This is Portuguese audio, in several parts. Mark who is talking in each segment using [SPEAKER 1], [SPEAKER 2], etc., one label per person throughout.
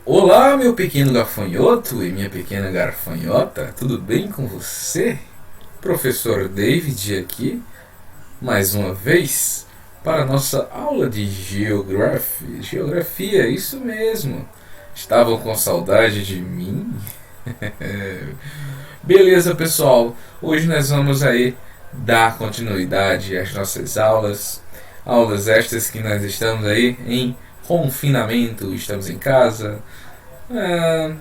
[SPEAKER 1] Olá, meu pequeno gafanhoto e minha pequena garfanhota, tudo bem com você? Professor David aqui, mais uma vez, para a nossa aula de geografia. Geografia, isso mesmo. Estavam com saudade de mim? Beleza, pessoal. Hoje nós vamos aí dar continuidade às nossas aulas. Aulas estas que nós estamos aí em confinamento, estamos em casa. É,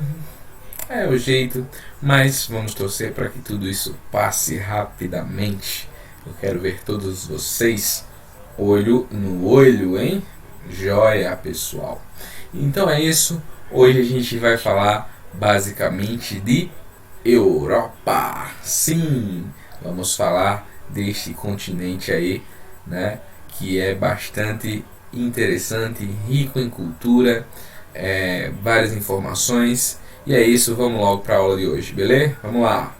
[SPEAKER 1] é o jeito, mas vamos torcer para que tudo isso passe rapidamente. Eu quero ver todos vocês olho no olho, hein? Joia, pessoal. Então é isso. Hoje a gente vai falar basicamente de Europa. Sim, vamos falar deste continente aí, né? Que é bastante interessante, rico em cultura, várias informações. E é isso, vamos logo para a aula de hoje, beleza? Vamos lá!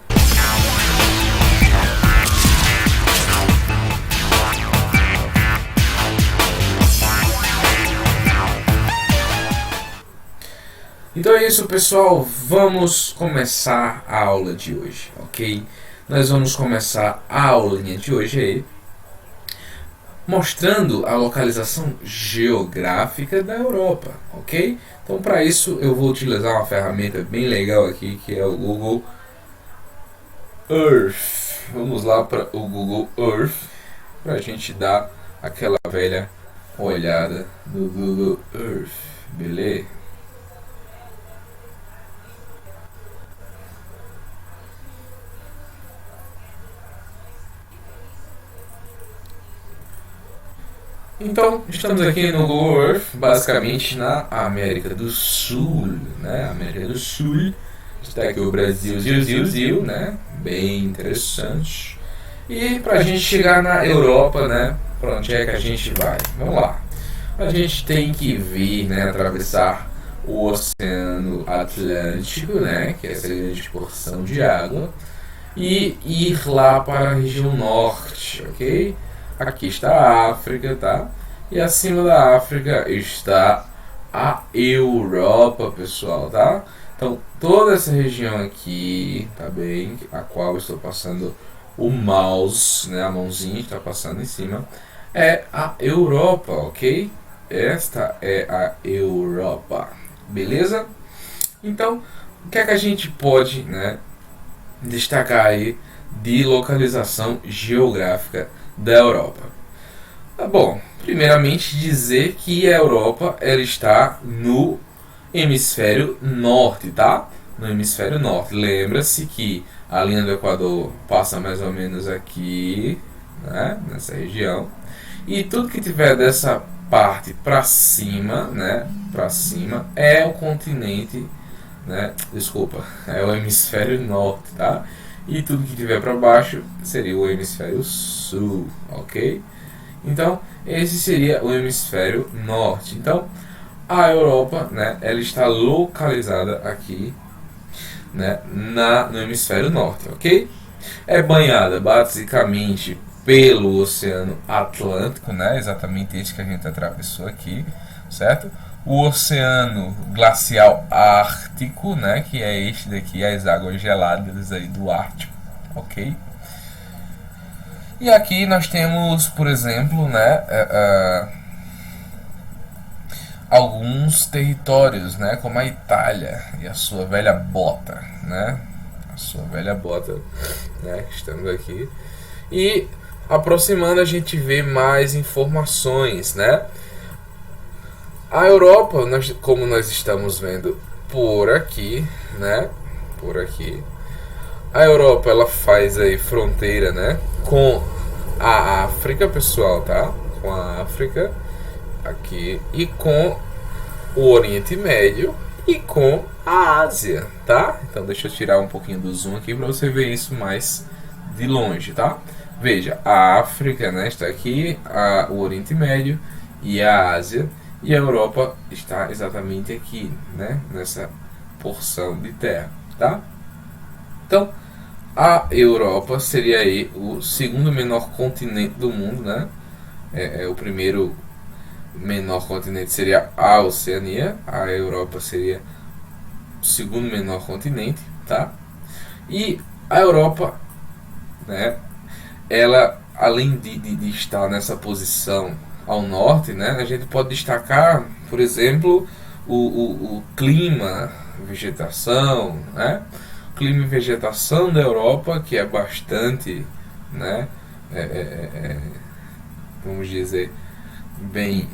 [SPEAKER 1] Então é isso, pessoal, vamos começar a aula de hoje, ok? Nós vamos começar a aulinha de hoje aí mostrando a localização geográfica da Europa, ok? Então, para isso, eu vou utilizar uma ferramenta bem legal aqui, que é o Google Earth. Vamos lá para o Google Earth, para a gente dar aquela velha olhada no Google Earth, beleza? Então, estamos aqui no Google Earth, basicamente na América do Sul, né? América do Sul. Está aqui o Brasil, né? Bem interessante. E para a gente chegar na Europa, né? Para onde é que a gente vai? Vamos lá. A gente tem que vir, né? Atravessar o Oceano Atlântico, né? Que é essa grande porção de água. E ir lá para a região norte, ok? Aqui está a África, tá? E acima da África está a Europa, pessoal, tá? Então, toda essa região aqui, tá bem? A qual eu estou passando o mouse, né? A mãozinha está passando em cima. É a Europa, ok? Esta é a Europa, beleza? Então, o que é que a gente pode, né, destacar aí de localização geográfica da Europa? Bom, primeiramente dizer que a Europa ela está no hemisfério norte, tá? No hemisfério norte. Lembra-se que a linha do Equador passa mais ou menos aqui, né? Nessa região. E tudo que tiver dessa parte para cima, né? Para cima é o continente, né? Desculpa, é o hemisfério norte, tá? E tudo que tiver para baixo seria o hemisfério sul, ok? Então, esse seria o hemisfério norte. Então, a Europa, né, ela está localizada aqui, né, no hemisfério norte, ok? É banhada basicamente pelo Oceano Atlântico, né, exatamente esse que a gente atravessou aqui, certo? O Oceano Glacial Ártico, né, que é este daqui, as águas geladas aí do Ártico, ok? E aqui nós temos, por exemplo, né, alguns territórios, né, como a Itália e a sua velha bota, né, a sua velha bota, né, estamos aqui. E aproximando a gente vê mais informações, né. A Europa, como nós estamos vendo por aqui, né, por aqui, a Europa ela faz aí fronteira, né, com a África, pessoal, tá? Com a África aqui e com o Oriente Médio e com a Ásia, tá? Então deixa eu tirar um pouquinho do zoom aqui para você ver isso mais de longe, tá? Veja, a África, né, está aqui, o Oriente Médio e a Ásia, e a Europa está exatamente aqui, né, nessa porção de terra, tá? Então, a Europa seria aí o segundo menor continente do mundo, né? O primeiro menor continente seria a Oceania, a Europa seria o segundo menor continente, tá? E a Europa, né, ela, além de estar nessa posição ao norte, né, a gente pode destacar, por exemplo, o clima, vegetação, né? O clima e vegetação da Europa, que é bastante, né, é, é, é, vamos dizer, bem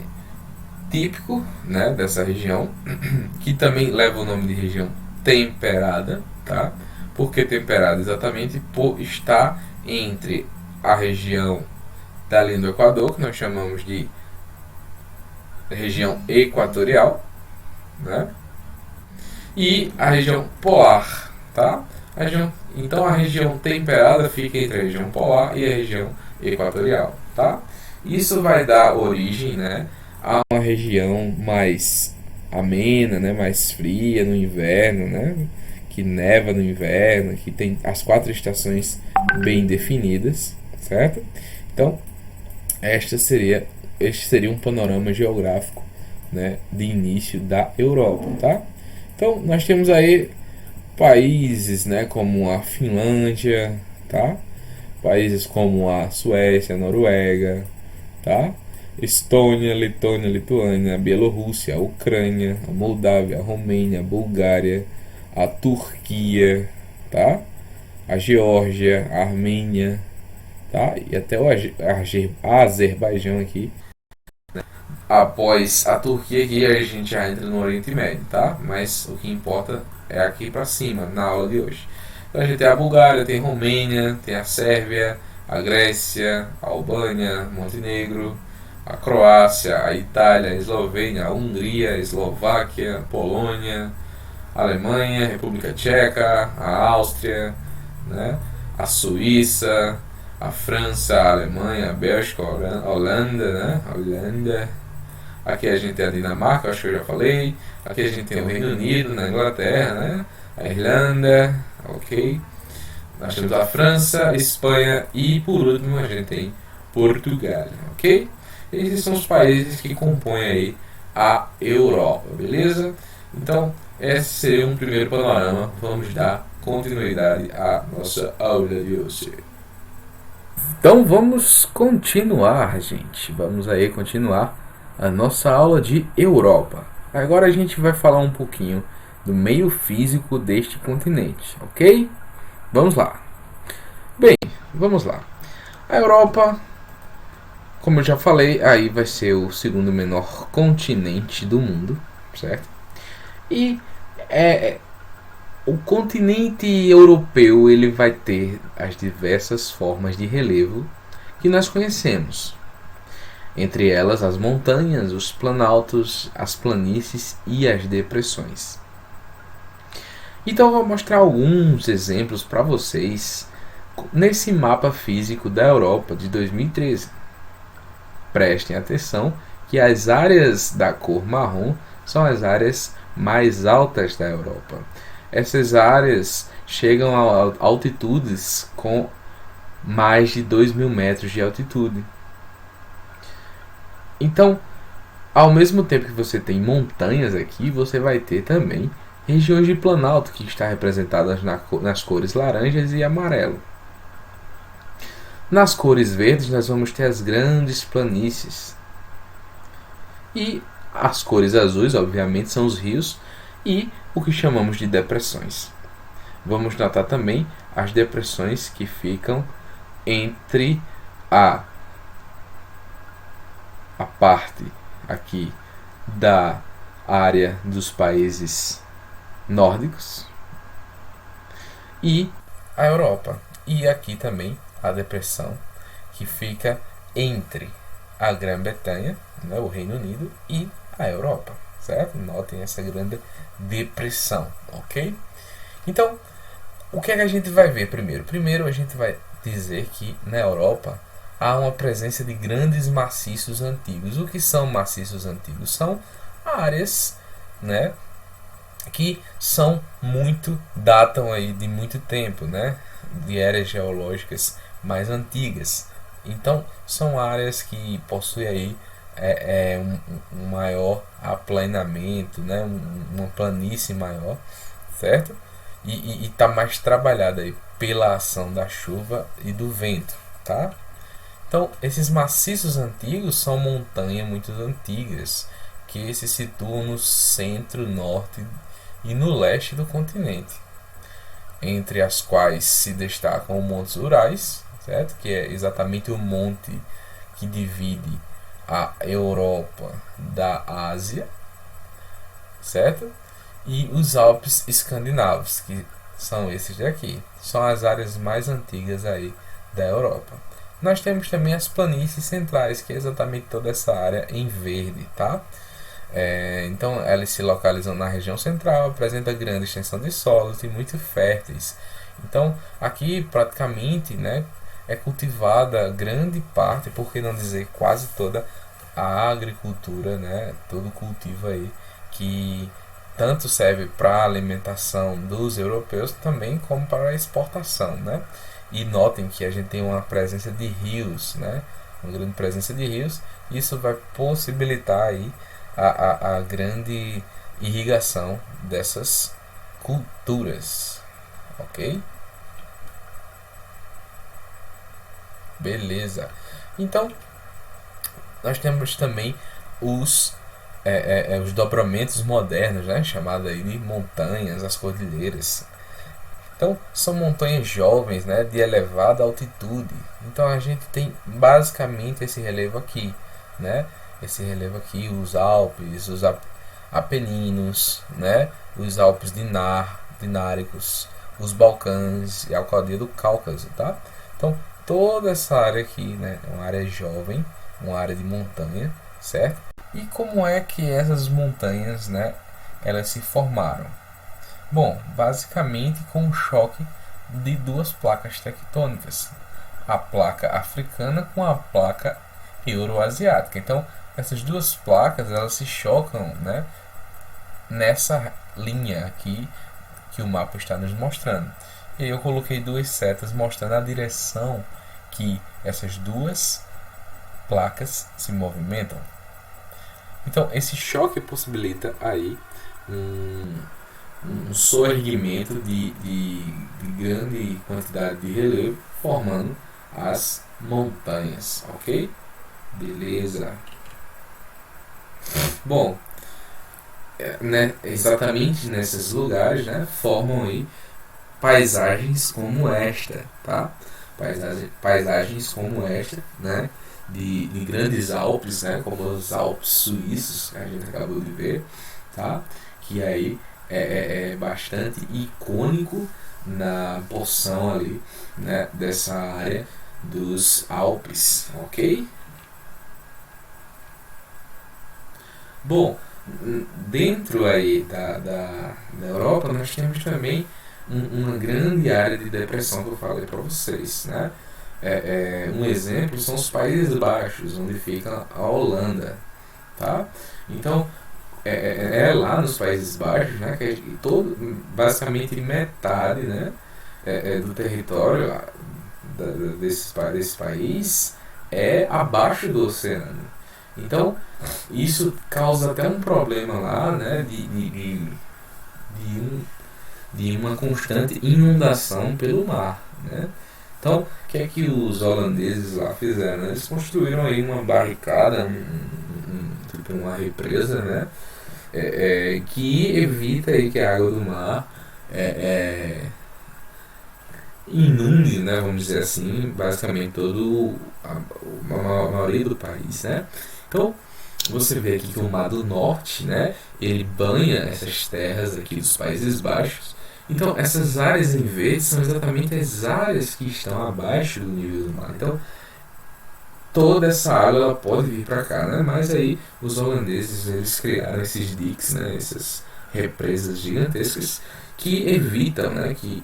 [SPEAKER 1] típico, né, dessa região, que também leva o nome de região temperada, tá? Por que temperada? Exatamente por estar entre a região da linha do Equador, que nós chamamos de região equatorial, né? E a região polar, tá? Então a região temperada fica entre a região polar e a região equatorial, tá? Isso vai dar origem, né, a uma região mais amena, né, mais fria no inverno, né, que neva no inverno, que tem as 4 estações bem definidas, certo? Então, este seria um panorama geográfico, né, de início da Europa, tá? Então, nós temos aí países, né, como a Finlândia, tá? Países como a Suécia, a Noruega, tá? Estônia, Letônia, Lituânia, a Bielorrússia, a Ucrânia, a Moldávia, a Romênia, a Bulgária, a Turquia, tá? A Geórgia, a Armênia, tá? E até o Azerbaijão aqui. Após a Turquia aqui a gente já entra no Oriente Médio, tá? Mas o que importa é aqui para cima, na aula de hoje. Então a gente tem a Bulgária, tem a Romênia, tem a Sérvia, a Grécia, a Albânia, Montenegro, a Croácia, a Itália, a Eslovênia, a Hungria, a Eslováquia, a Polônia, a Alemanha, a República Tcheca, a Áustria, né? A Suíça, a França, a Alemanha, a Bélgica, a Holanda, né? A Holanda. Aqui a gente tem a Dinamarca, acho que eu já falei. Aqui a gente tem o Reino Unido, na Inglaterra, né? A Irlanda, ok. Nós temos a França, a Espanha e por último a gente tem Portugal, ok? Esses são os países que compõem aí a Europa, beleza? Então, esse seria um primeiro panorama. Vamos dar continuidade à nossa aula de hoje. Então vamos continuar, gente. Vamos aí continuar a nossa aula de Europa. Agora a gente vai falar um pouquinho do meio físico deste continente, ok? Vamos lá. Bem, vamos lá. A Europa, como eu já falei, aí vai ser o segundo menor continente do mundo, certo? E o continente europeu ele vai ter as diversas formas de relevo que nós conhecemos. Entre elas as montanhas, os planaltos, as planícies e as depressões. Então eu vou mostrar alguns exemplos para vocês nesse mapa físico da Europa de 2013. Prestem atenção que as áreas da cor marrom são as áreas mais altas da Europa. Essas áreas chegam a altitudes com mais de 2.000 metros de altitude. Então, ao mesmo tempo que você tem montanhas aqui, você vai ter também regiões de planalto que estão representadas nas cores laranjas e amarelo. Nas cores verdes nós vamos ter as grandes planícies. E as cores azuis, obviamente, são os rios e o que chamamos de depressões. Vamos notar também as depressões que ficam entre a parte aqui da área dos países nórdicos e a Europa. E aqui também a depressão que fica entre a Grã-Bretanha, né, o Reino Unido, e a Europa, certo? Notem essa grande depressão, ok? Então, o que é que a gente vai ver primeiro? Primeiro a gente vai dizer que na Europa há uma presença de grandes maciços antigos. O que são maciços antigos? São áreas, né, que datam aí de muito tempo, né, de eras geológicas mais antigas. Então são áreas que possuem aí um maior aplanamento, né? Uma planície maior, certo? E está mais trabalhada aí pela ação da chuva e do vento, tá? Então, esses maciços antigos são montanhas muito antigas que se situam no centro, norte e no leste do continente, entre as quais se destacam os Montes Urais, certo? Que é exatamente o monte que divide a Europa da Ásia, certo? E os Alpes escandinavos, que são esses daqui. São as áreas mais antigas aí da Europa. Nós temos também as planícies centrais, que é exatamente toda essa área em verde, tá? Então elas se localizam na região central, apresenta grande extensão de solos e muito férteis. Então aqui praticamente, né, é cultivada grande parte, por que não dizer quase toda a agricultura, né, todo o cultivo aí que tanto serve para a alimentação dos europeus também como para a exportação, né? E notem que a gente tem uma presença de rios, né? Uma grande presença de rios. Isso vai possibilitar aí a grande irrigação dessas culturas, ok? Beleza. Então, nós temos também os dobramentos modernos, né? Chamado aí de montanhas, as cordilheiras. Então, são montanhas jovens, né, de elevada altitude. Então, a gente tem basicamente esse relevo aqui, né? Esse relevo aqui, os Alpes, os Apeninos, né? Os Alpes dináricos, os Balcãs e a alcadia do Cáucaso, tá? Então, toda essa área aqui, né, é uma área jovem, uma área de montanha, certo? E como é que essas montanhas, né, elas se formaram? Bom, basicamente com um choque de duas placas tectônicas, a placa africana com a placa euroasiática. Então, essas duas placas elas se chocam, né, nessa linha aqui que o mapa está nos mostrando. E eu coloquei duas setas mostrando a direção que essas duas placas se movimentam. Então, esse choque possibilita aí um soerguimento de grande quantidade de relevo, formando as montanhas, ok? Beleza. Bom, né, exatamente nesses lugares, né, formam aí paisagens como esta, tá? Paisagens como esta, né, de grandes Alpes, né, como os Alpes suíços que a gente acabou de ver, tá? Que aí é bastante icônico na porção ali, né, dessa área dos Alpes, ok? Bom, dentro aí da Europa nós temos também uma grande área de depressão que eu falei para vocês, né? Um exemplo são os Países Baixos, onde fica a Holanda, tá? Então lá nos Países Baixos, né, que basicamente metade, né, do território desse país é abaixo do oceano. Então, isso causa até um problema lá, né, de uma constante inundação pelo mar, né? Então, o que é que os holandeses lá fizeram? Eles construíram aí uma barricada, tipo uma represa, né? Que evita aí que a água do mar inunde, né, vamos dizer assim, basicamente a maioria do país, né? Então, você vê aqui que o Mar do Norte, né, ele banha essas terras aqui dos Países Baixos. Então, essas áreas em verde são exatamente as áreas que estão abaixo do nível do mar. Então, toda essa água ela pode vir para cá, né? Mas aí os holandeses eles criaram esses diques, né, essas represas gigantescas que evitam, né, que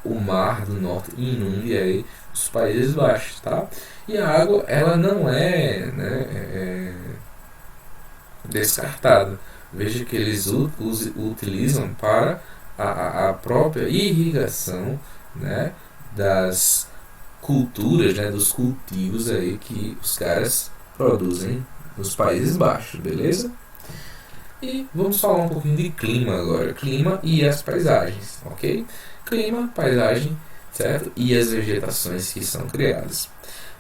[SPEAKER 1] o Mar do Norte inunde aí os Países Baixos, tá? E a água ela não é descartada. Veja que eles utilizam para a própria irrigação, né, das culturas, né, dos cultivos aí que os caras produzem nos Países Baixos, beleza? E vamos falar um pouquinho de clima agora, clima e as paisagens, ok? Clima, paisagem, certo? E as vegetações que são criadas.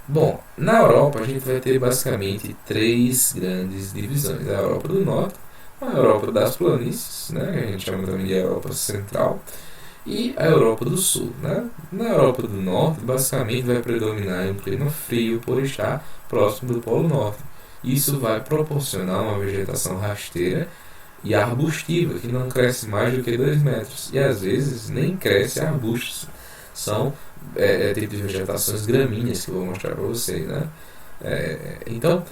[SPEAKER 1] Bom, na Europa a gente vai ter basicamente três grandes divisões: a Europa do Norte, a Europa das planícies, né, que a gente chama também de Europa Central, e a Europa do Sul, né? Na Europa do Norte, basicamente vai predominar um clima frio por estar próximo do Polo Norte. Isso vai proporcionar uma vegetação rasteira e arbustiva, que não cresce mais do que 2 metros, e às vezes nem cresce arbustos. São tipos de vegetações gramíneas que eu vou mostrar para vocês, né? Então,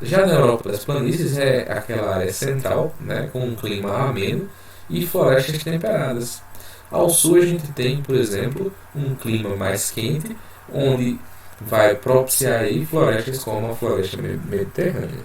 [SPEAKER 1] já na Europa das planícies é aquela área central, né, com um clima ameno e florestas temperadas. Ao sul a gente tem, por exemplo, um clima mais quente, onde vai propiciar aí florestas como a floresta mediterrânea.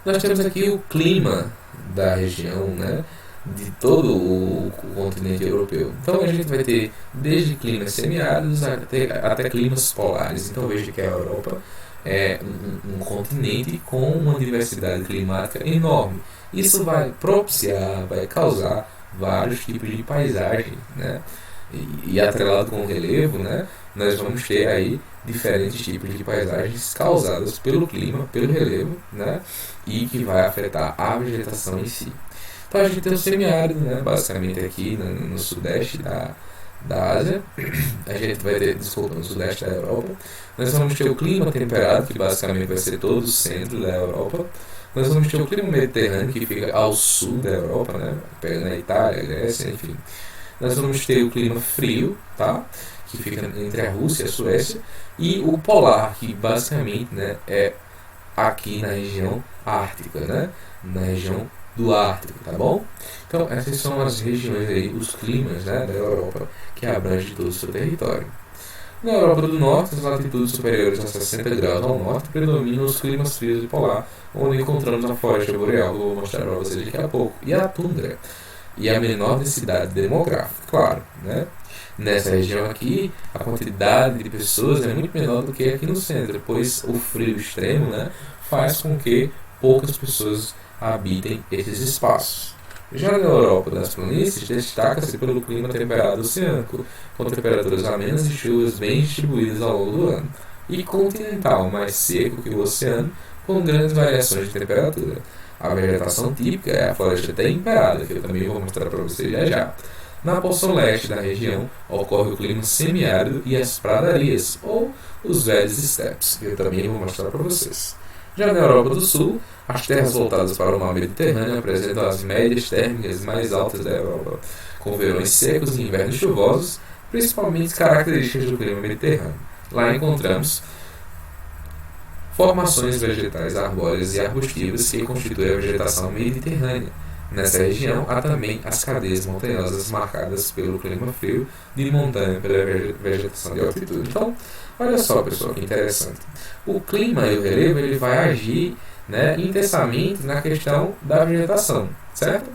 [SPEAKER 1] Nós temos aqui o clima da região, né, de todo o continente europeu. Então a gente vai ter desde climas semiáridos até climas polares. Então veja que a Europa é um continente com uma diversidade climática enorme. Isso vai propiciar, vai causar vários tipos de paisagem, né? E atrelado com o relevo, né, nós vamos ter aí diferentes tipos de paisagens causadas pelo clima, pelo relevo, né, e que vai afetar a vegetação em si. Então a gente tem o semiárido, né, basicamente aqui no sudeste da Ásia, a gente vai ter, desculpa, no sudeste da Europa. Nós vamos ter o clima temperado, que basicamente vai ser todo o centro da Europa. Nós vamos ter o clima mediterrâneo, que fica ao sul da Europa, né, pegando a Itália, a Grécia, enfim. Nós vamos ter o clima frio, tá, que fica entre a Rússia e a Suécia, e o polar, que basicamente, né, é aqui na região ártica, né, na região do Ártico, tá bom? Então essas são as regiões aí, os climas, né, da Europa, que abrangem todo o seu território. Na Europa do Norte, as latitudes superiores a 60 graus ao norte predominam os climas frios e polar, onde encontramos a floresta boreal, que eu vou mostrar para vocês daqui a pouco, e a tundra, e a menor densidade demográfica, claro, né? Nessa região aqui, a quantidade de pessoas é muito menor do que aqui no centro, pois o frio extremo, né, faz com que poucas pessoas habitem esses espaços. Já na Europa das planícies, destaca-se pelo clima temperado oceânico, com temperaturas amenas e chuvas bem distribuídas ao longo do ano, e continental, mais seco que o oceano, com grandes variações de temperatura. A vegetação típica é a floresta temperada, que eu também vou mostrar para vocês já já. Na porção leste da região ocorre o clima semiárido e as pradarias, ou os velhos steppes, que eu também vou mostrar para vocês. Já na Europa do Sul, as terras voltadas para o mar Mediterrâneo apresentam as médias térmicas mais altas da Europa, com verões secos e invernos chuvosos, principalmente características do clima mediterrâneo. Lá encontramos formações vegetais arbóreas e arbustivas que constituem a vegetação mediterrânea. Nessa região há também as cadeias montanhosas marcadas pelo clima frio de montanha pela vegetação de altitude. Então, olha só, pessoal, que interessante. O clima e o relevo ele vai agir, né, intensamente na questão da vegetação, certo?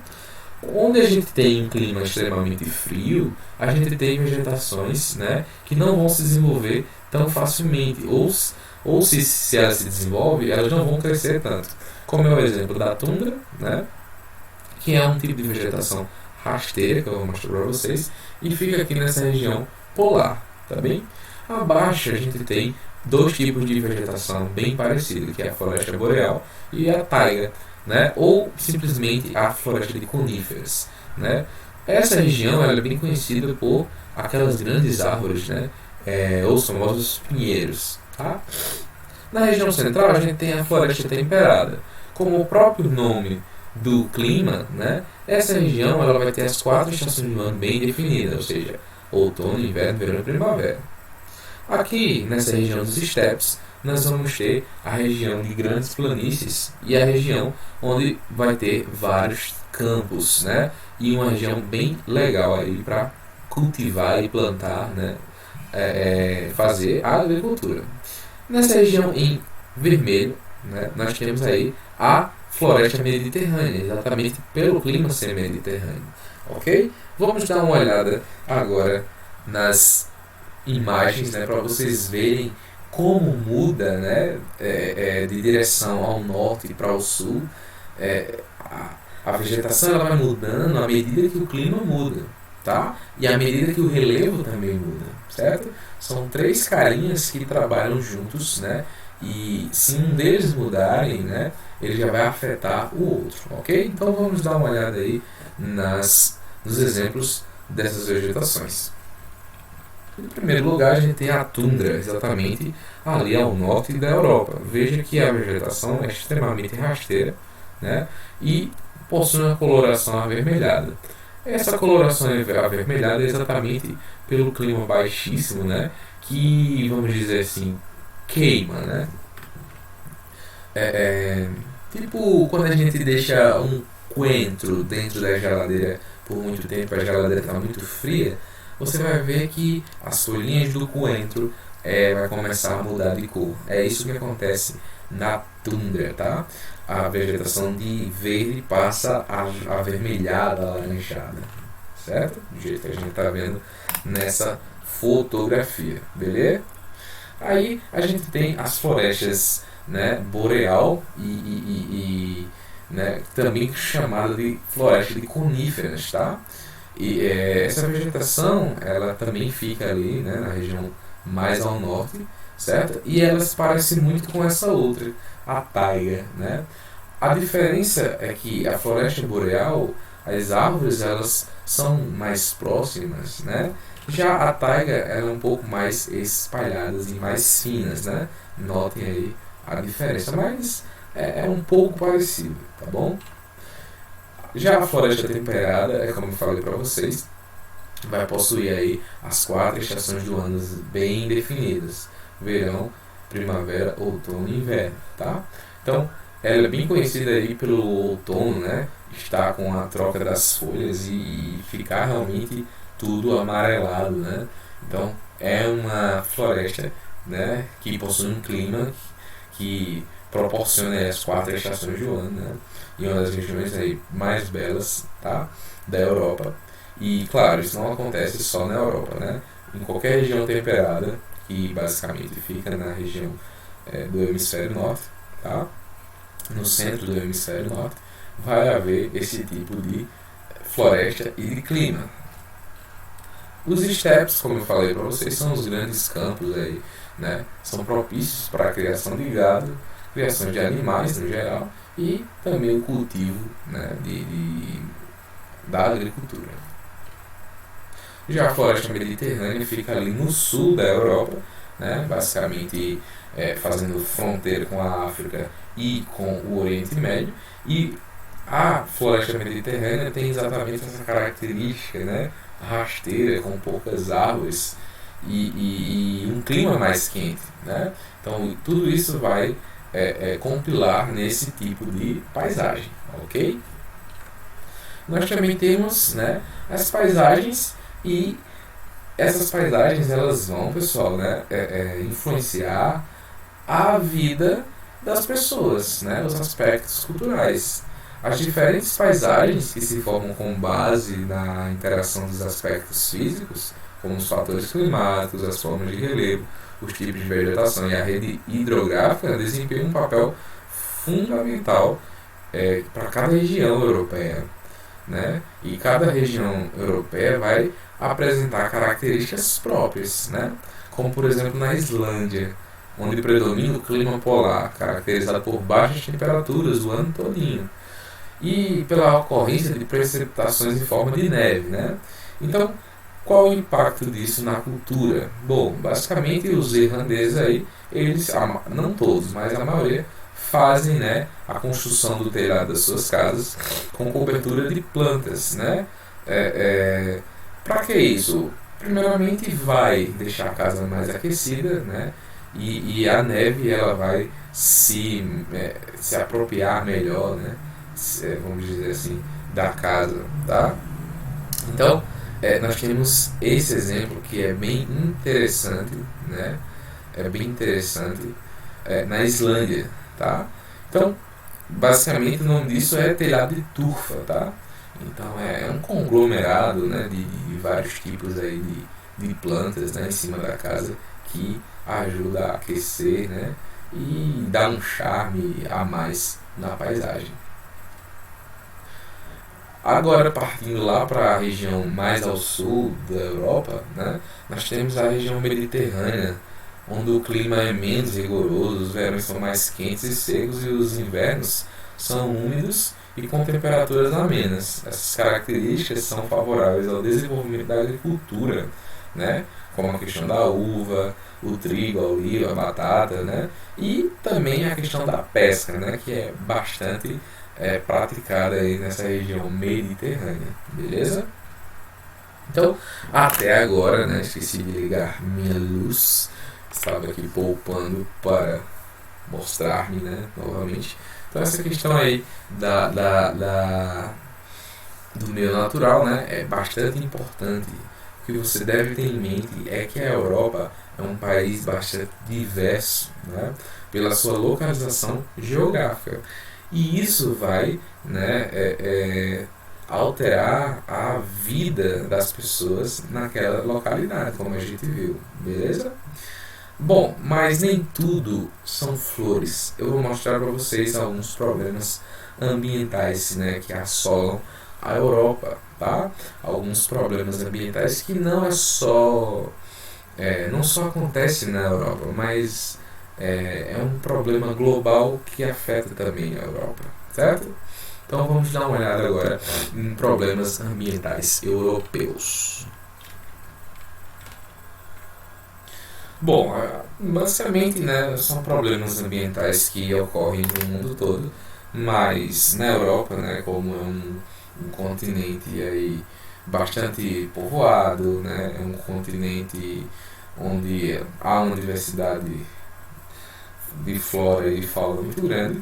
[SPEAKER 1] Onde a gente tem um clima extremamente frio, a gente tem vegetações, né, que não vão se desenvolver tão facilmente, ou se ela se desenvolve, elas não vão crescer tanto. Como é o exemplo da tundra, né, que é um tipo de vegetação rasteira, que eu vou mostrar para vocês, e fica aqui nessa região polar, tá bem? Abaixo a gente tem dois tipos de vegetação bem parecidos, que é a floresta boreal e a taiga, né? Ou simplesmente a floresta de coníferas, né? Essa região ela é bem conhecida por aquelas grandes árvores, né? Os famosos pinheiros, tá? Na região central a gente tem a floresta temperada. Como o próprio nome do clima, né? Essa região ela vai ter as 4 estações do ano bem definidas, ou seja, outono, inverno, verão e primavera. Aqui, nessa região dos steppes, nós vamos ter a região de grandes planícies e a região onde vai ter vários campos, né? E uma região bem legal aí para cultivar e plantar, né? Fazer a agricultura. Nessa região em vermelho, né, nós temos aí a floresta mediterrânea, exatamente pelo clima ser mediterrâneo. Ok? Vamos dar uma olhada agora nas imagens, né, para vocês verem como muda, né, de direção ao norte para o sul, a vegetação ela vai mudando à medida que o clima muda, tá? E à medida que o relevo também muda, certo? São três carinhas que trabalham juntos, né? E se um deles mudarem, né, ele já vai afetar o outro, ok? Então vamos dar uma olhada aí nos exemplos dessas vegetações. Em primeiro lugar, a gente tem a tundra, exatamente ali ao norte da Europa. Veja que a vegetação é extremamente rasteira, né, e possui uma coloração avermelhada. Essa coloração avermelhada é exatamente pelo clima baixíssimo, né, que, vamos dizer assim, queima, né? Tipo quando a gente deixa um coentro dentro da geladeira por muito tempo, a geladeira está muito fria, você vai ver que as folhinhas do coentro vai começar a mudar de cor. É isso que acontece na tundra, tá? A vegetação de verde passa a avermelhada, alaranjada, certo? Do jeito que a gente está vendo nessa fotografia, beleza? Aí a gente tem as florestas, né, boreal né, também chamada de floresta de coníferas, tá? E essa vegetação ela também fica ali, né, na região mais ao norte, certo? E ela se parece muito com essa outra, a taiga, né? A diferença é que a floresta boreal, as árvores elas são mais próximas, né? Já a taiga ela é um pouco mais espalhadas e mais finas, né? Notem aí a diferença, mas é um pouco parecido, tá bom? Já a floresta temperada, como eu falei para vocês, vai possuir aí as 4 estações do ano bem definidas: verão, primavera, outono e inverno, tá? Então, ela é bem conhecida aí pelo outono, né? Está com a troca das folhas e ficar realmente tudo amarelado, né? Então, é uma floresta, né, que possui um clima que proporciona as 4 estações do ano, né? E uma das regiões aí mais belas, tá, da Europa. E claro, isso não acontece só na Europa, né? Em qualquer região temperada, que basicamente fica na região do hemisfério norte, tá? No centro do hemisfério norte, vai haver esse tipo de floresta e de clima. Os estepes, como eu falei para vocês, são os grandes campos aí, né? São propícios para a criação de gado, criação de animais no geral e também o cultivo, né, da agricultura. Já a floresta mediterrânea fica ali no sul da Europa, né, basicamente fazendo fronteira com a África e com o Oriente Médio, e a floresta mediterrânea tem exatamente essa característica, né, rasteira, com poucas árvores e um clima mais quente, né? Então tudo isso vai compilar nesse tipo de paisagem, ok? Nós também temos, né, as paisagens, e essas paisagens elas vão, pessoal, né, influenciar a vida das pessoas, né, os aspectos culturais. As diferentes paisagens que se formam com base na interação dos aspectos físicos, como os fatores climáticos, as formas de relevo, os tipos de vegetação e a rede hidrográfica, desempenham um papel fundamental para cada região europeia, né? E cada região europeia vai apresentar características próprias, né? Como por exemplo na Islândia, onde predomina o clima polar, caracterizado por baixas temperaturas o ano todinho e pela ocorrência de precipitações em forma de neve, né? Então, qual o impacto disso na cultura? Bom, basicamente os irlandeses aí, eles, não todos, mas a maioria, fazem, né, a construção do telhado das suas casas com cobertura de plantas, né? Para que isso? Primeiramente vai deixar a casa mais aquecida, né? E a neve ela vai se apropriar melhor, né? Vamos dizer assim, da casa, tá? Então, nós temos esse exemplo que é bem interessante, né? É bem interessante na Islândia, tá? Então, basicamente o nome disso é telhado de turfa, tá? Então é um conglomerado, né, de vários tipos aí de plantas, né, em cima da casa, que ajuda a aquecer, né, e dá um charme a mais na paisagem. Agora, partindo lá para a região mais ao sul da Europa, né, nós temos a região mediterrânea, onde o clima é menos rigoroso, os verões são mais quentes e secos e os invernos são úmidos e com temperaturas amenas. Essas características são favoráveis ao desenvolvimento da agricultura, né, como a questão da uva, o trigo, a oliva, a batata, né, e também a questão da pesca, né, que é bastante praticada aí nessa região mediterrânea, beleza? Então, até agora, né, esqueci de ligar minha luz, estava aqui poupando para mostrar-me, né, novamente. Então essa questão aí do meio natural, né, é bastante importante. O que você deve ter em mente é que a Europa é um país bastante diverso, né, pela sua localização geográfica. E isso vai, né, alterar a vida das pessoas naquela localidade, como a gente viu, beleza? Bom, mas nem tudo são flores. Eu vou mostrar para vocês alguns problemas ambientais, né, que assolam a Europa, tá? Alguns problemas ambientais que não só acontece na Europa, mas é um problema global que afeta também a Europa, certo? Então vamos dar uma olhada agora em problemas ambientais europeus. Bom, basicamente, né, são problemas ambientais que ocorrem no mundo todo, mas na Europa, né, como é um continente aí bastante povoado, né, é um continente onde há uma diversidade de flora e de fauna muito grande,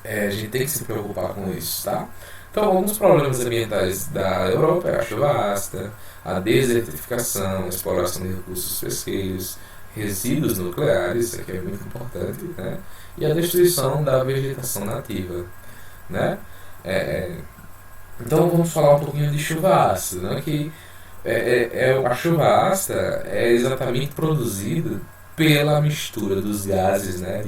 [SPEAKER 1] a gente tem que se preocupar com isso, tá? Então, alguns problemas ambientais da Europa é a chuva ácida, a desertificação, a exploração de recursos pesqueiros, resíduos nucleares, isso aqui é muito importante, né? E a destruição da vegetação nativa, né? Então, vamos falar um pouquinho de chuva ácida, né? Que a chuva ácida é exatamente produzida pela mistura dos gases, né,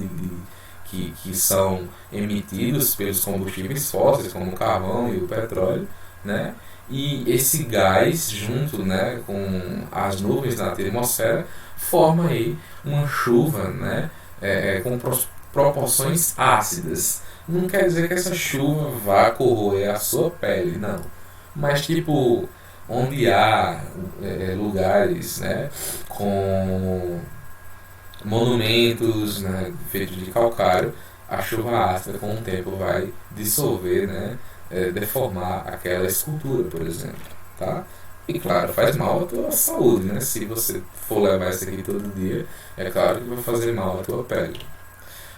[SPEAKER 1] que são emitidos pelos combustíveis fósseis, como o carvão e o petróleo, né? E esse gás, junto, né, com as nuvens na atmosfera, forma aí uma chuva, né, com proporções ácidas. Não quer dizer que essa chuva vá corroer a sua pele, não. Mas, tipo, onde há lugares, né, com monumentos, né, feitos de calcário, a chuva ácida com o tempo vai dissolver, né, deformar aquela escultura, por exemplo, tá? E claro, faz mal à tua saúde, né? Se você for levar isso aqui todo dia, é claro que vai fazer mal à tua pele.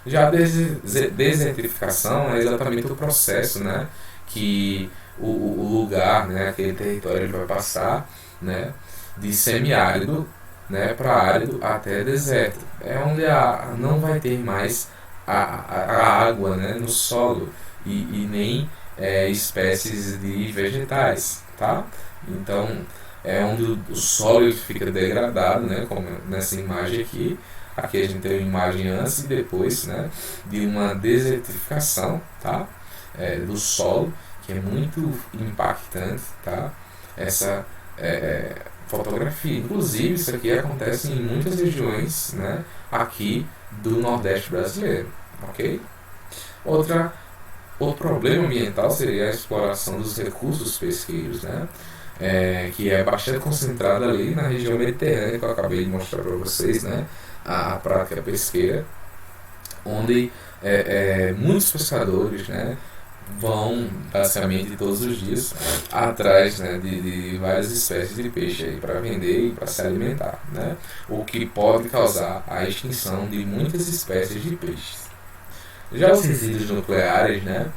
[SPEAKER 1] Já a desertificação é exatamente o processo, né, que o lugar, né, aquele território ele vai passar, né, de semiárido, né, para árido até deserto. É onde não vai ter mais a água, né, no solo e nem espécies de vegetais, tá? Então é onde o solo fica degradado, né, como nessa imagem aqui. Aqui a gente tem uma imagem antes e depois, né, de uma desertificação, tá? Do solo, que é muito impactante, tá? Essa fotografia. Inclusive, isso aqui acontece em muitas regiões, né, aqui do Nordeste brasileiro, ok? Outro problema ambiental seria a exploração dos recursos pesqueiros, né? Que é bastante concentrada ali na região mediterrânea, que eu acabei de mostrar para vocês, né? A prática pesqueira, onde muitos pescadores, né, vão basicamente todos os dias atrás, né, de várias espécies de peixe para vender e para se alimentar, né? O que pode causar a extinção de muitas espécies de peixes. Já os resíduos nucleares, né,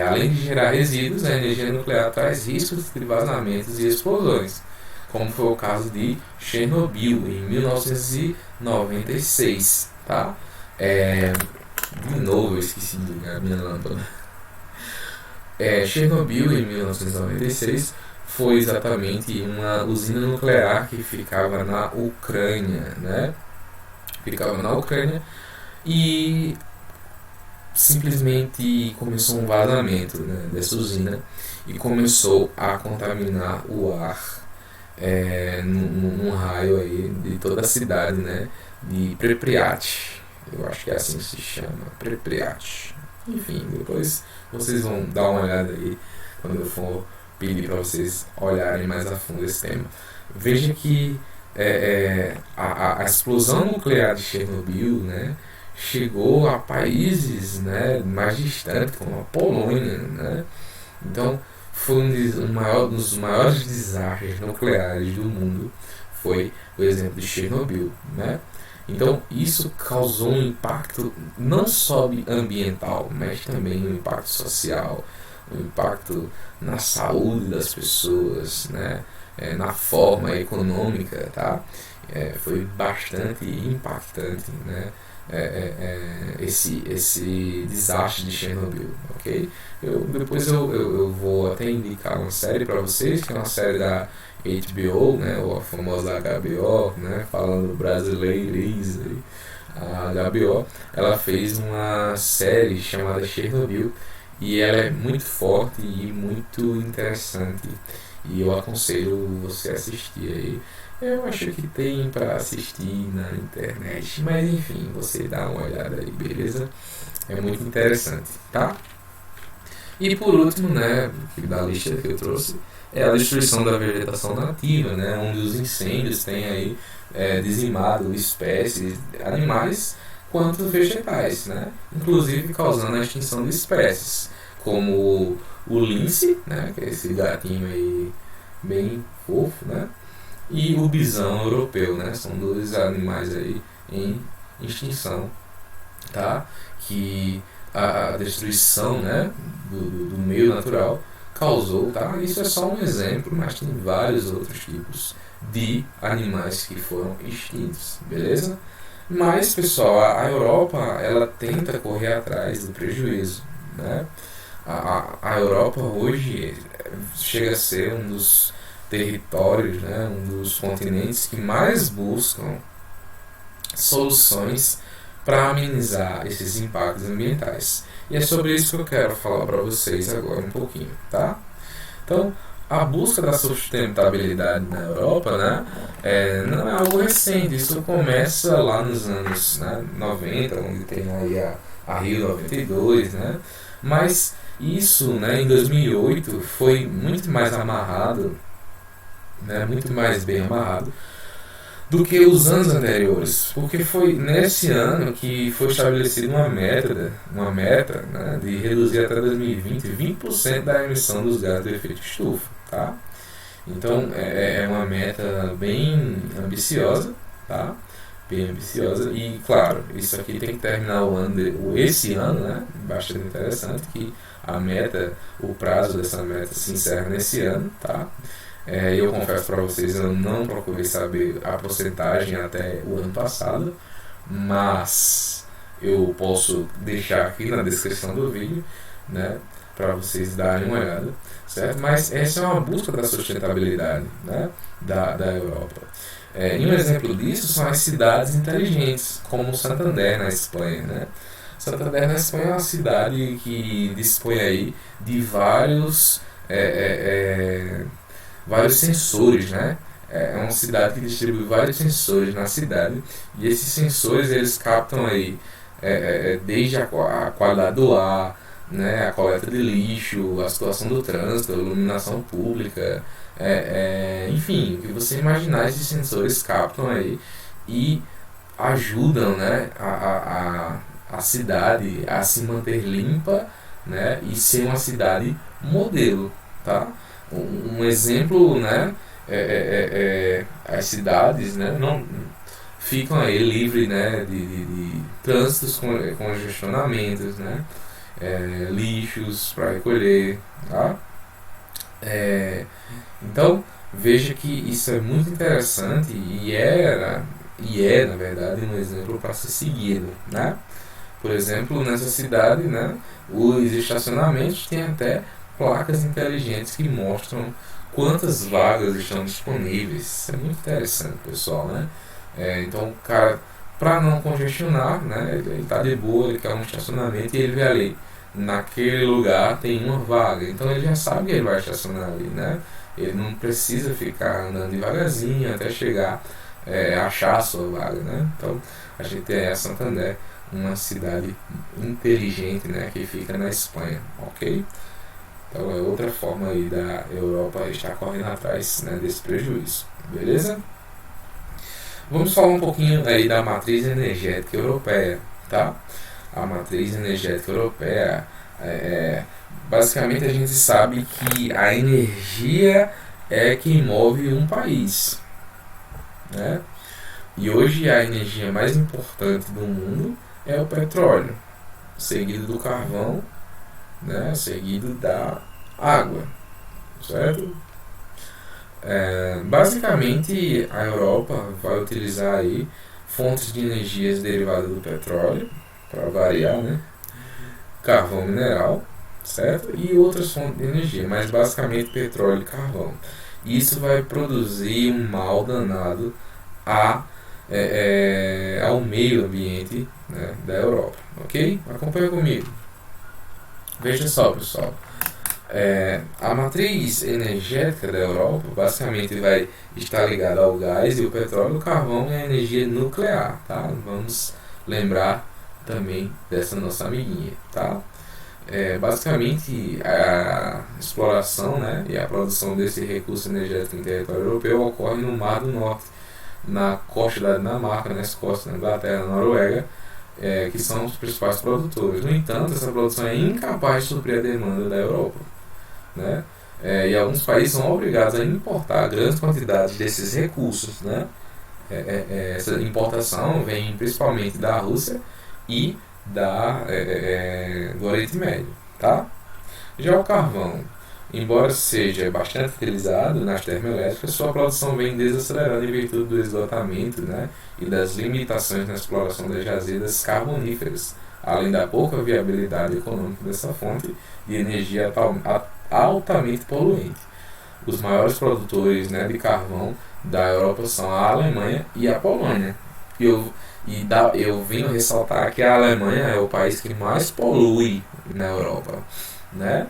[SPEAKER 1] além de gerar resíduos, a energia nuclear traz riscos de vazamentos e explosões, como foi o caso de Chernobyl em 1996, tá? De novo, eu esqueci de ligar a minha lâmpada. Chernobyl, em 1996, foi exatamente uma usina nuclear que ficava na Ucrânia, né? Ficava na Ucrânia e simplesmente começou um vazamento, né, dessa usina e começou a contaminar o ar num raio aí de toda a cidade, né, de Pripyat. Eu acho que é assim que se chama, Pripyat. Enfim, depois vocês vão dar uma olhada aí quando eu for pedir para vocês olharem mais a fundo esse tema. Veja que a explosão nuclear de Chernobyl, né, chegou a países, né, mais distantes, como a Polônia, né? Então, foi um dos maiores desastres nucleares do mundo, foi o exemplo de Chernobyl, né? Então, isso causou um impacto não só ambiental, mas também um impacto social, um impacto na saúde das pessoas, né? Na forma econômica, tá? Foi bastante impactante, né? Esse desastre de Chernobyl, ok? Depois eu vou até indicar uma série para vocês, que é uma série da HBO, né, ou a famosa HBO, né, falando brasileirês aí. A HBO, ela fez uma série chamada Chernobyl e ela é muito forte e muito interessante e eu aconselho você a assistir aí. Eu acho que tem para assistir na internet, mas enfim, você dá uma olhada aí, beleza? É muito interessante, tá? E por último, né, da lista que eu trouxe, é a destruição da vegetação nativa, né, onde os incêndios têm aí dizimado espécies, animais, quanto vegetais, né, inclusive causando a extinção de espécies, como o lince, né, que é esse gatinho aí bem fofo, né, e o bisão europeu, né, são dois animais aí em extinção, tá, que a destruição, né, do meio natural causou, tá? Isso é só um exemplo, mas tem vários outros tipos de animais que foram extintos, beleza? Mas, pessoal, a Europa, ela tenta correr atrás do prejuízo, né? A Europa hoje chega a ser um dos territórios, né, um dos continentes que mais buscam soluções para amenizar esses impactos ambientais. E é sobre isso que eu quero falar para vocês agora um pouquinho, tá? Então, a busca da sustentabilidade na Europa, né, não é algo recente. Isso começa lá nos anos, né, 90, onde tem aí a Rio 92, né? Mas isso, né, em 2008 foi muito mais amarrado, né, muito mais bem amarrado do que os anos anteriores, porque foi nesse ano que foi estabelecida uma meta, né, de reduzir até 2020 20% da emissão dos gases de efeito estufa, tá? Então é uma meta bem ambiciosa, tá? Bem ambiciosa e claro, isso aqui tem que terminar esse ano, né? Bastante interessante que o prazo dessa meta se encerra nesse ano, tá? Eu confesso para vocês, eu não procurei saber a porcentagem até o ano passado, mas eu posso deixar aqui na descrição do vídeo, né, para vocês darem uma olhada, certo? Mas essa é uma busca da sustentabilidade, né, da Europa. E um exemplo disso são as cidades inteligentes, como Santander na Espanha, né? Santander na Espanha é uma cidade que dispõe aí de vários sensores, né? É uma cidade que distribui vários sensores na cidade e esses sensores eles captam aí desde a qualidade do ar, né? A coleta de lixo, a situação do trânsito, a iluminação pública, enfim, o que você imaginar esses sensores captam aí e ajudam, né? A cidade a se manter limpa, né? E ser uma cidade modelo, tá? Um exemplo, né, as cidades, né, não ficam aí livres, né, de trânsitos com congestionamentos, né, lixos para recolher, tá? Então veja que isso é muito interessante e é na verdade um exemplo para ser seguido, né? Por exemplo, nessa cidade, né, os estacionamentos têm até placas inteligentes que mostram quantas vagas estão disponíveis. Isso é muito interessante, pessoal, né? Então, o cara, para não congestionar, né, ele tá de boa, ele quer um estacionamento e ele vê ali, naquele lugar tem uma vaga, então ele já sabe que ele vai estacionar ali, né? Ele não precisa ficar andando devagarzinho até chegar, achar a sua vaga, né? Então, a gente tem a Santander, uma cidade inteligente, né, que fica na Espanha, ok? Então é outra forma aí da Europa estar correndo atrás, né, desse prejuízo, beleza? Vamos falar um pouquinho aí da matriz energética europeia, tá? A matriz energética europeia, basicamente a gente sabe que a energia é que move um país, né? E hoje a energia mais importante do mundo é o petróleo, seguido do carvão, né? Seguido da água, certo? Basicamente a Europa vai utilizar aí fontes de energias derivadas do petróleo, para variar, né? Carvão mineral, certo? E outras fontes de energia, mas basicamente petróleo e carvão. Isso vai produzir um mal danado a, ao meio ambiente, né, da Europa, ok? Acompanha comigo. Veja só, pessoal. A matriz energética da Europa basicamente vai estar ligada ao gás e o petróleo, o carvão e a energia nuclear, tá? Vamos lembrar também dessa nossa amiguinha, tá? Basicamente a exploração, né, e a produção desse recurso energético em território europeu ocorre no Mar do Norte, na costa da Dinamarca, na Escócia, na Inglaterra, na Noruega, que são os principais produtores. No entanto, essa produção é incapaz de suprir a demanda da Europa, né? E alguns países são obrigados a importar grandes quantidades desses recursos, né? Essa importação vem principalmente da Rússia e do Oriente Médio, tá? Já o carvão, embora seja bastante utilizado nas termoelétricas, sua produção vem desacelerando em virtude do esgotamento, né, e das limitações na exploração das jazidas carboníferas, além da pouca viabilidade econômica dessa fonte de energia altamente poluente. Os maiores produtores, né, de carvão da Europa são a Alemanha e a Polônia. Eu venho ressaltar que a Alemanha é o país que mais polui na Europa, né?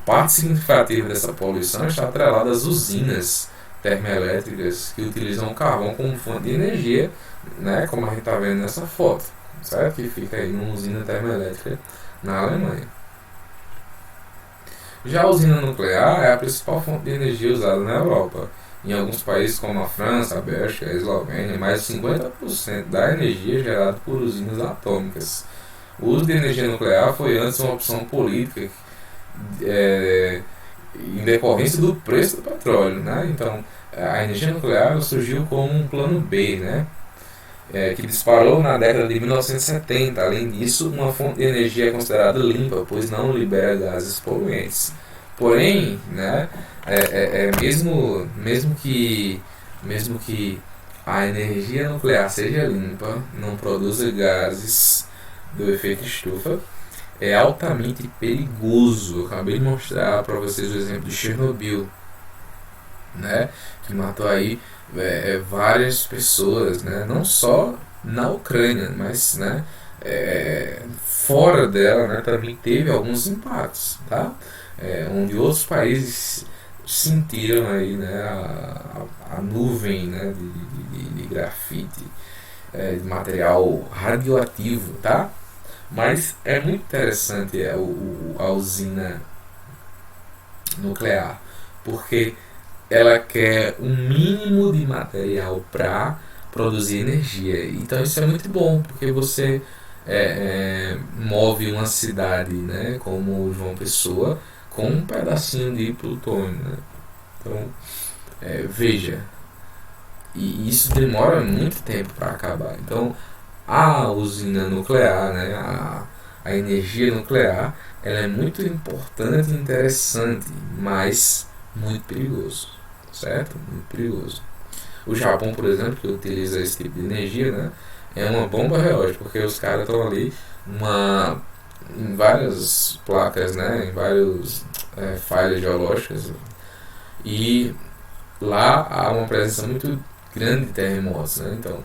[SPEAKER 1] Parte significativa dessa poluição está atrelada às usinas termoelétricas que utilizam o carvão como fonte de energia, né? Como a gente está vendo nessa foto, certo? Que fica aí numa usina termoelétrica na Alemanha. Já a usina nuclear é a principal fonte de energia usada na Europa. Em alguns países como a França, a Bélgica e a Eslovênia, mais de 50% da energia é gerada por usinas atômicas. O uso de energia nuclear foi antes uma opção política em decorrência do preço do petróleo, né? Então, a energia nuclear surgiu como um plano B, né? Que disparou na década de 1970. Além disso, uma fonte de energia é considerada limpa, pois não libera gases poluentes. Porém, né, mesmo que a energia nuclear seja limpa, não produza gases do efeito estufa, é altamente perigoso. Eu acabei de mostrar para vocês o exemplo de Chernobyl, né, que matou aí várias pessoas, né, não só na Ucrânia, mas, né, fora dela, né, também teve alguns impactos, tá? Onde outros países sentiram aí, né, a nuvem, né, de grafite, de material radioativo, tá? Mas é muito interessante a usina nuclear, porque ela quer um mínimo de material para produzir energia. Então isso é muito bom, porque você move uma cidade, né, como João Pessoa, com um pedacinho de plutônio, né? Então, veja, e isso demora muito tempo para acabar. Então, a usina nuclear, né, a energia nuclear, ela é muito importante e interessante, mas muito perigoso, certo? Muito perigoso. O Japão, por exemplo, que utiliza esse tipo de energia, né, é uma bomba relógio, porque os caras estão ali em várias placas, né, em vários falhas geológicas, e lá há uma presença muito grande de terremotos, né? Então,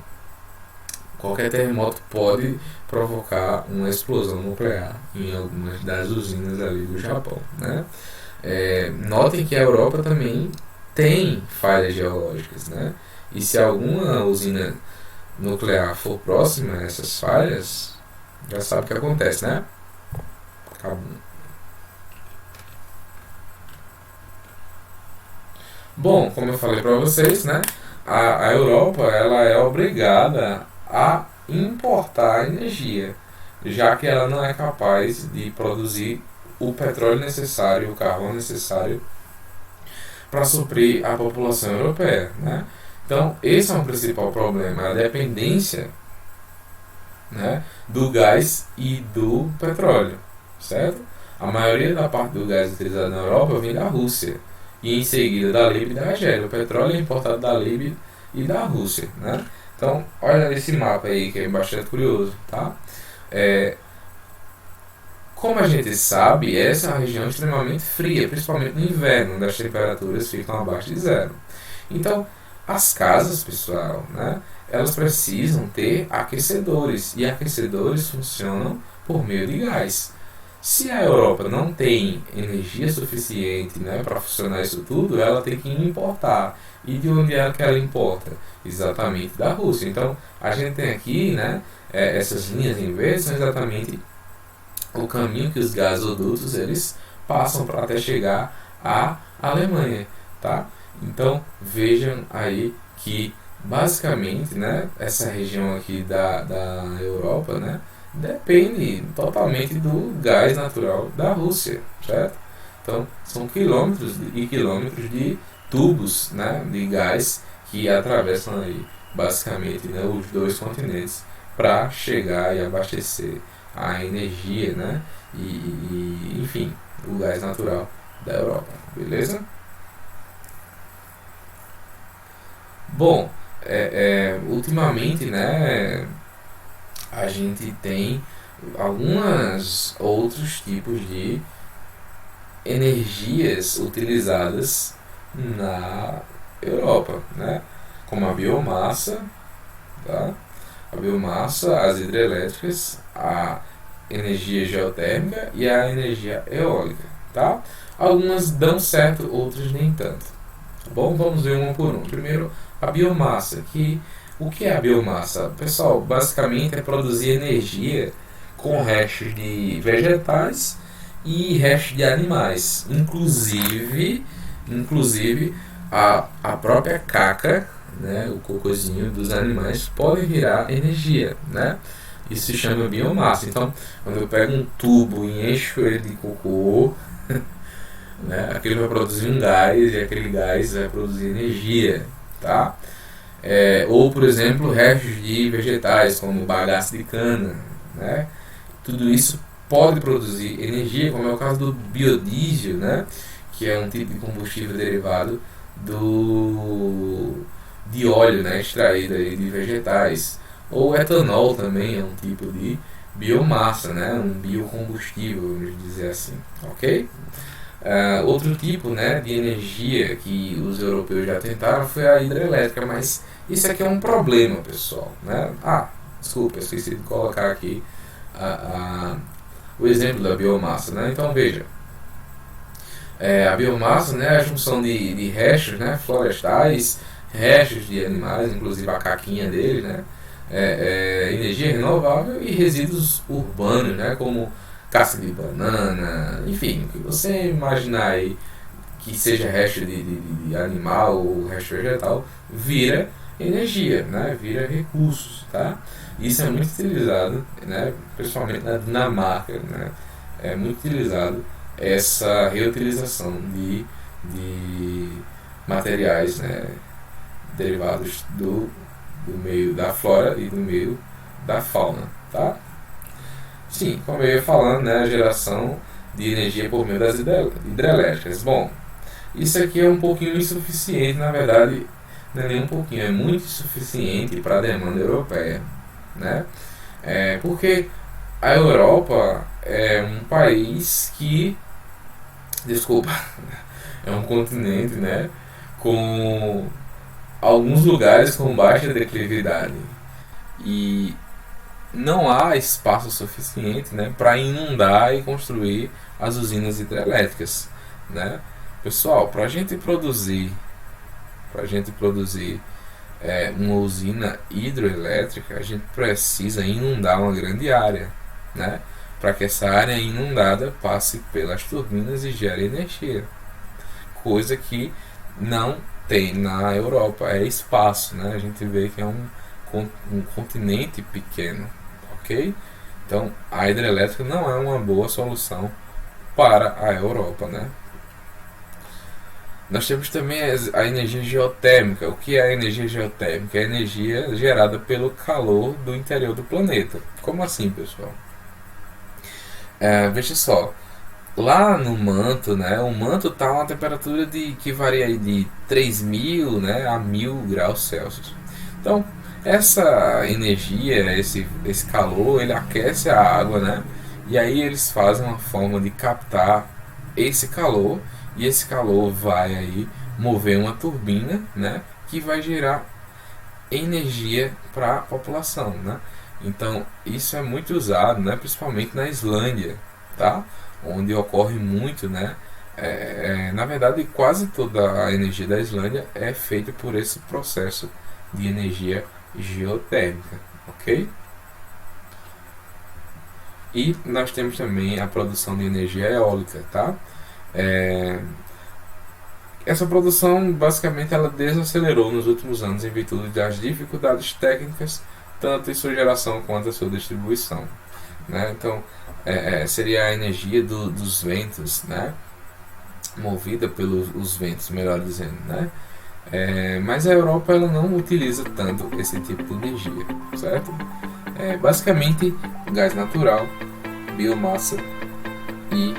[SPEAKER 1] qualquer terremoto pode provocar uma explosão nuclear em algumas das usinas ali do Japão, né? Notem que a Europa também tem falhas geológicas, né? E se alguma usina nuclear for próxima a essas falhas, já sabe o que acontece, né? Acabou. Bom, como eu falei para vocês, né? A Europa ela é obrigada a importar energia, já que ela não é capaz de produzir o petróleo necessário, o carvão necessário para suprir a população europeia, né? Então, esse é o principal problema, a dependência, né, do gás e do petróleo, certo? A maioria da parte do gás utilizado na Europa vem da Rússia e em seguida da Líbia e da Argélia. O petróleo é importado da Líbia e da Rússia, né? Então, olha esse mapa aí que é bastante curioso, tá? Como a gente sabe, essa é uma região extremamente fria, principalmente no inverno, onde as temperaturas ficam abaixo de zero. Então, as casas, pessoal, né, elas precisam ter aquecedores, e aquecedores funcionam por meio de gás. Se a Europa não tem energia suficiente, né, para funcionar isso tudo, ela tem que importar. E de onde é que ela importa? Exatamente da Rússia. Então, a gente tem aqui, né, essas linhas em verde são exatamente o caminho que os gasodutos eles passam para até chegar à Alemanha, tá? Então vejam aí que basicamente, né, essa região aqui da Europa, né, depende totalmente do gás natural da Rússia, certo? Então são quilômetros e quilômetros de tubos, né, de gás que atravessam aí basicamente, né, os dois continentes para chegar e abastecer a energia, né? Enfim, o gás natural da Europa, beleza? Bom, ultimamente, né, a gente tem alguns outros tipos de energias utilizadas na Europa, né? Como a biomassa, tá? A biomassa, as hidrelétricas, a energia geotérmica e a energia eólica, tá? Algumas dão certo, outras nem tanto. Tá bom? Vamos ver uma por uma. Primeiro, a biomassa. O que é a biomassa? Pessoal, basicamente é produzir energia com restos de vegetais e restos de animais. Inclusive a própria caca, né, o cocôzinho dos animais pode virar energia, né? Isso se chama biomassa. Então, quando eu pego um tubo e encho ele de cocô, né, aquele vai produzir um gás e aquele gás vai produzir energia, tá? Ou, por exemplo, restos de vegetais, como bagaço de cana, né? Tudo isso pode produzir energia, como é o caso do biodiesel, né? Que é um tipo de combustível derivado de óleo, né? Extraído aí de vegetais. Ou etanol também é um tipo de biomassa, né? Um biocombustível, vamos dizer assim, ok? Outro tipo, né, de energia que os europeus já tentaram foi a hidrelétrica, mas isso aqui é um problema, pessoal, né? Desculpa, eu esqueci de colocar aqui o exemplo da biomassa, né? Então veja, a biomassa, né, é a junção de restos, né, florestais, restos de animais, inclusive a caquinha deles, né? Energia renovável e resíduos urbanos, né, como casca de banana, enfim, o que você imaginar aí que seja resto de animal ou resto vegetal, vira energia, né? Vira recursos, tá? Isso é muito utilizado, né? Principalmente na Dinamarca, né? É muito utilizado essa reutilização de materiais, né, derivados do meio da flora e do meio da fauna, tá? Sim, como eu ia falando, né, a geração de energia por meio das hidrelétricas. Bom, isso aqui é um pouquinho insuficiente, na verdade, não é nem um pouquinho, é muito insuficiente para a demanda europeia, né? Porque a Europa é um país que Desculpa, é um continente, né, com alguns lugares com baixa declividade e não há espaço suficiente, né, para inundar e construir as usinas hidrelétricas, né? Pessoal, para gente produzir uma usina hidroelétrica, a gente precisa inundar uma grande área, né? Para que essa área inundada passe pelas turbinas e gere energia, coisa que não tem na Europa, é espaço, né? A gente vê que é um continente pequeno, ok? Então a hidrelétrica não é uma boa solução para a Europa, né? Nós temos também a energia geotérmica. O que é a energia geotérmica? É a energia gerada pelo calor do interior do planeta. Como assim, pessoal? Veja só, lá no manto, né, o manto está a uma temperatura que varia aí de 3.000, né, a 1.000 graus Celsius. Então, essa energia, esse calor, ele aquece a água, né? E aí eles fazem uma forma de captar esse calor, e esse calor vai aí mover uma turbina, né, que vai gerar energia para a população, né? Então isso é muito usado, né, principalmente na Islândia, tá? Onde ocorre muito, né? Na verdade, quase toda a energia da Islândia é feita por esse processo de energia geotérmica, ok? E nós temos também a produção de energia eólica, tá? Essa produção basicamente ela desacelerou nos últimos anos em virtude das dificuldades técnicas, tanto em sua geração quanto em sua distribuição, né? Então seria a energia dos ventos, né? Movida pelos ventos, melhor dizendo, né? Mas a Europa ela não utiliza tanto esse tipo de energia, certo? Basicamente gás natural, biomassa e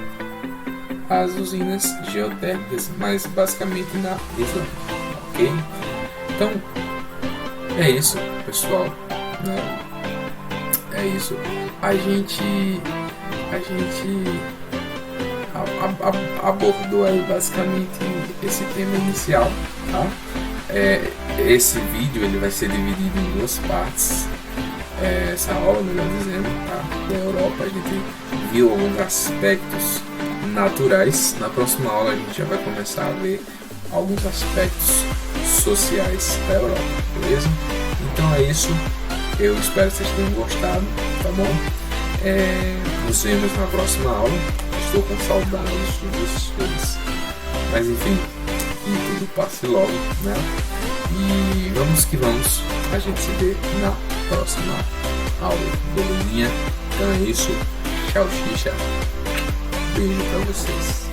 [SPEAKER 1] as usinas geotérmicas, mas basicamente na Islândia, ok? Então é isso, pessoal, né? É isso. A gente abordou aí basicamente esse tema inicial, tá? Esse vídeo ele vai ser dividido em duas partes. Essa aula, melhor dizendo, tá? Da Europa a gente viu alguns aspectos naturais. Na próxima aula a gente já vai começar a ver alguns aspectos sociais da Europa, beleza? Então é isso. Eu espero que vocês tenham gostado, tá bom? Nos vemos na próxima aula. Estou com saudades de vocês. Mas enfim, que tudo passe logo, né? E vamos que vamos. A gente se vê na próxima aula, belezinha? Então é isso. Tchau, xixa. Beijo pra vocês.